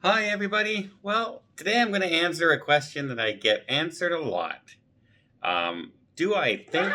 Hi, everybody. Well, today I'm going to answer a question that I get answered a lot. Do I think.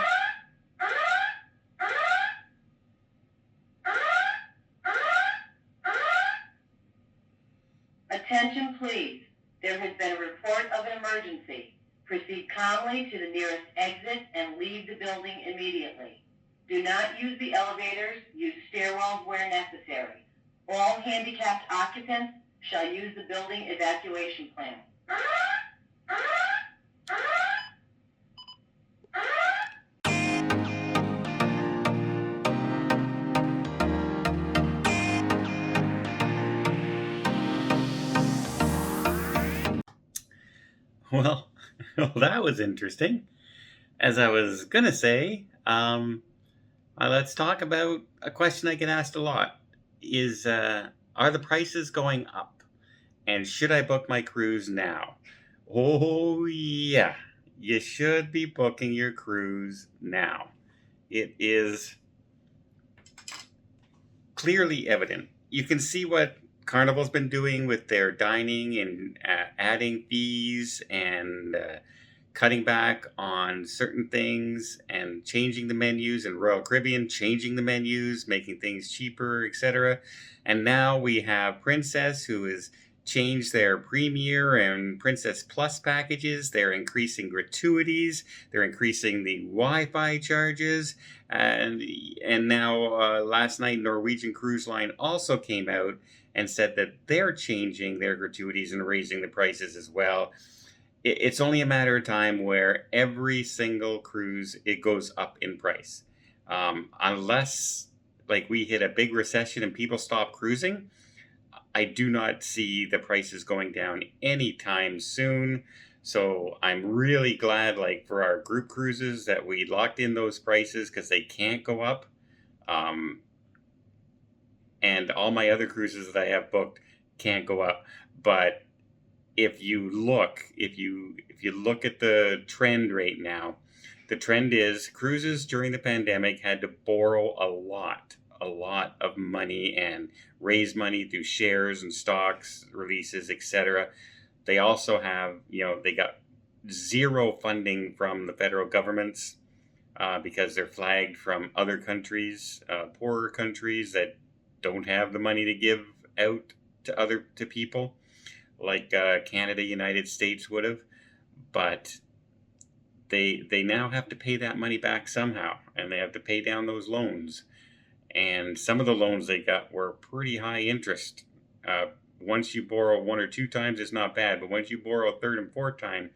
Attention, please. There has been a report of an emergency. Proceed calmly to the nearest exit and leave the building immediately. Do not use the elevators. Use stairwells where necessary. All handicapped occupants shall use the building evacuation plan. Well, well, that was interesting. As I was going to say, let's talk about a question I get asked a lot is are the prices going up? And should I book my cruise now? Oh, yeah. You should be booking your cruise now. It is clearly evident. You can see what Carnival's been doing with their dining and adding fees and cutting back on certain things and changing the menus, and Royal Caribbean changing the menus, making things cheaper, etc. And now we have Princess, who has changed their Premier and Princess Plus packages. They're increasing gratuities. They're increasing the Wi-Fi charges. And and now last night Norwegian Cruise Line also came out and said that they're changing their gratuities and raising the prices as well. It's only a matter of time where every single cruise it goes up in price, unless like we hit a big recession and people stop cruising. I do not see the prices going down anytime soon. So I'm really glad, like for our group cruises, that we locked in those prices because they can't go up. Um, and all my other cruises that I have booked can't go up. But if you look at the trend right now, the trend is cruises during the pandemic had to borrow a lot of money and raise money through shares and stocks releases, etc. They also have, they got zero funding from the federal governments because they're flagged from other countries, poorer countries that don't have the money to give out to people like Canada, United States would have, but they now have to pay that money back somehow, and they have to pay down those loans. And some of the loans they got were pretty high interest. Uh, Once you borrow one or two times, it's not bad, but once you borrow a third and fourth time,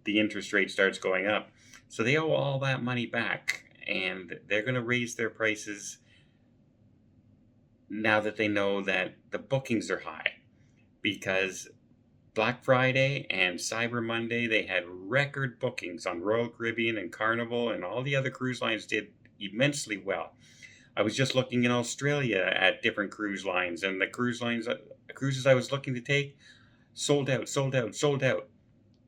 the interest rate starts going up. So they owe all that money back, and they're going to raise their prices now that they know that the bookings are high because Black Friday and Cyber Monday, they had record bookings on Royal Caribbean and Carnival, and all the other cruise lines did immensely well. I was just looking in Australia at different cruise lines, and the cruises I was looking to take sold out, sold out, sold out.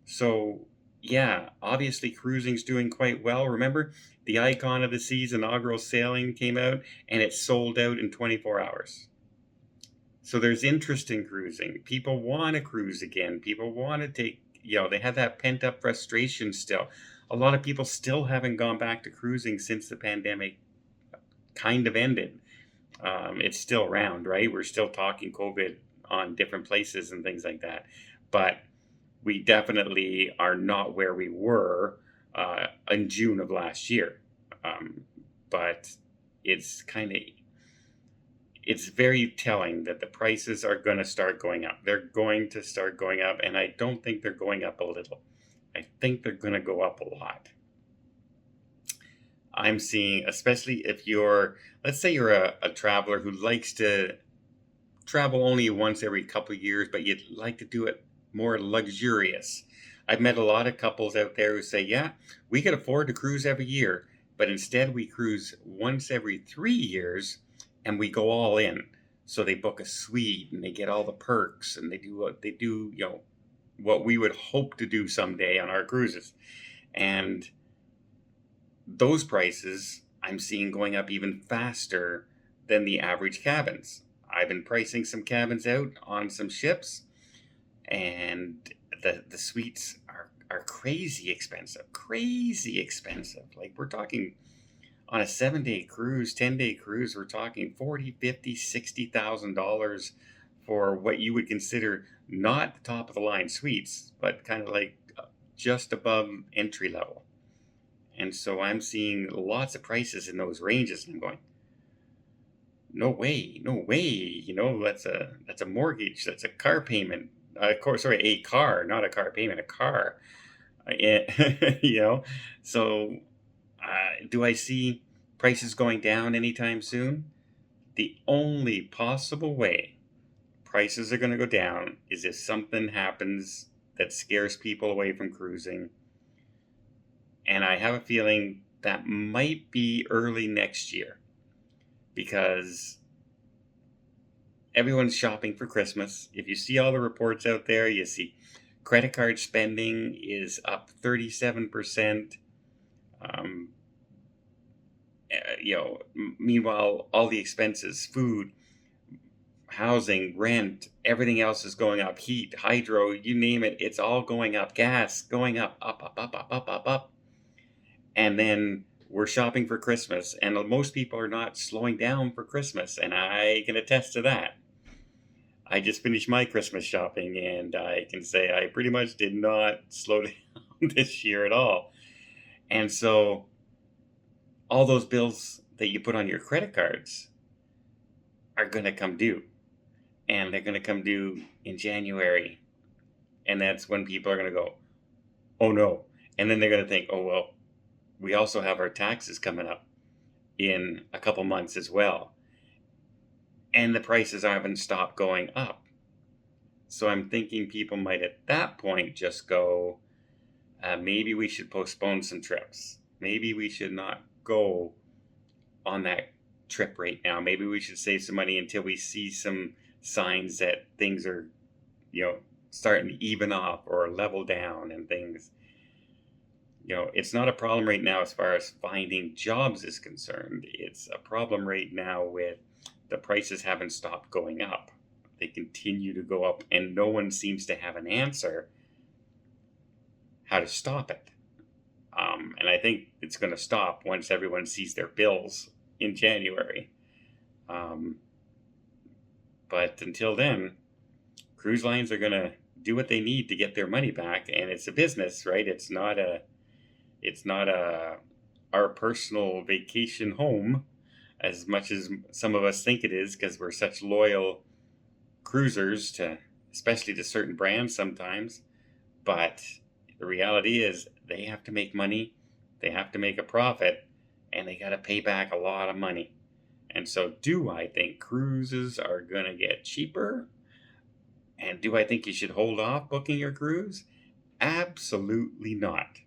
So, yeah, obviously cruising's doing quite well. Remember, the Icon of the Seas inaugural sailing came out, and it sold out in 24 hours. So there's interest in cruising. People want to cruise again. People want to take, they have that pent up frustration still. A lot of people still haven't gone back to cruising since the pandemic kind of ended. It's still around, right? We're still talking COVID on different places and things like that. But we definitely are not where we were in June of last year. But it's kind of it's very telling that the prices are going to start going up. They're going to start going up, and I don't think they're going up a little. I think they're going to go up a lot. I'm seeing, especially if let's say you're a traveler who likes to travel only once every couple of years, but you'd like to do it more luxurious. I've met a lot of couples out there who say, yeah, we can afford to cruise every year, but instead we cruise once every 3 years and we go all in. So they book a suite and they get all the perks and they do what they do, what we would hope to do someday on our cruises. And those prices I'm seeing going up even faster than the average cabins. I've been pricing some cabins out on some ships, and the suites are crazy expensive, crazy expensive. Like we're talking on a 7-day cruise, 10-day cruise, we're talking 40, 50, $60,000 for what you would consider not the top of the line suites, but kind of like just above entry level. And so I'm seeing lots of prices in those ranges, and I'm going, no way, no way. You know, that's a mortgage, that's a car payment. Of course, sorry, a car, not a car payment, a car. You know, so do I see prices going down anytime soon? The only possible way prices are going to go down is if something happens that scares people away from cruising. And I have a feeling that might be early next year because everyone's shopping for Christmas. If you see all the reports out there, you see credit card spending is up 37%. You know, meanwhile, all the expenses, food, housing, rent, everything else is going up. Heat, hydro, you name it, it's all going up. Gas going up, up, up, up, up, up, up, up. And then we're shopping for Christmas, and most people are not slowing down for Christmas, and I can attest to that. I just finished my Christmas shopping, and I can say I pretty much did not slow down this year at all. And so all those bills that you put on your credit cards are going to come due. And they're going to come due in January. And that's when people are going to go, oh no. And then they're going to think, oh, well, we also have our taxes coming up in a couple months as well. And the prices haven't stopped going up. So I'm thinking people might at that point just go, maybe we should postpone some trips. Maybe we should not go on that trip right now. Maybe we should save some money until we see some signs that things are, you know, starting to even off or level down and things. You know, it's not a problem right now as far as finding jobs is concerned. It's a problem right now with the prices haven't stopped going up. They continue to go up, and no one seems to have an answer how to stop it. And I think it's going to stop once everyone sees their bills in January. But until then, cruise lines are going to do what they need to get their money back, and it's a business, right? It's not our personal vacation home as much as some of us think it is, because we're such loyal cruisers to, especially to certain brands sometimes. But the reality is they have to make money, they have to make a profit, and they got to pay back a lot of money. And so do I think cruises are going to get cheaper? And do I think you should hold off booking your cruise? Absolutely not.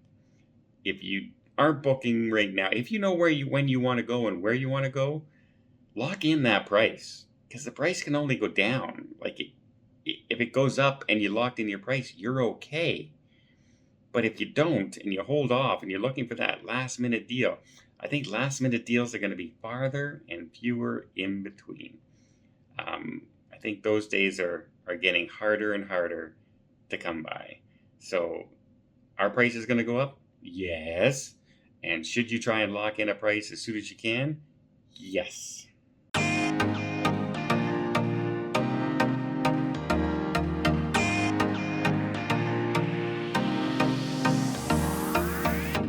If you aren't booking right now, if you know when you want to go and where you want to go, lock in that price, because the price can only go down. Like if it goes up and you locked in your price, you're okay. But if you don't and you hold off and you're looking for that last minute deal, I think last minute deals are going to be farther and fewer in between. I think those days are getting harder and harder to come by. So our price is going to go up? Yes. And should you try and lock in a price as soon as you can? Yes.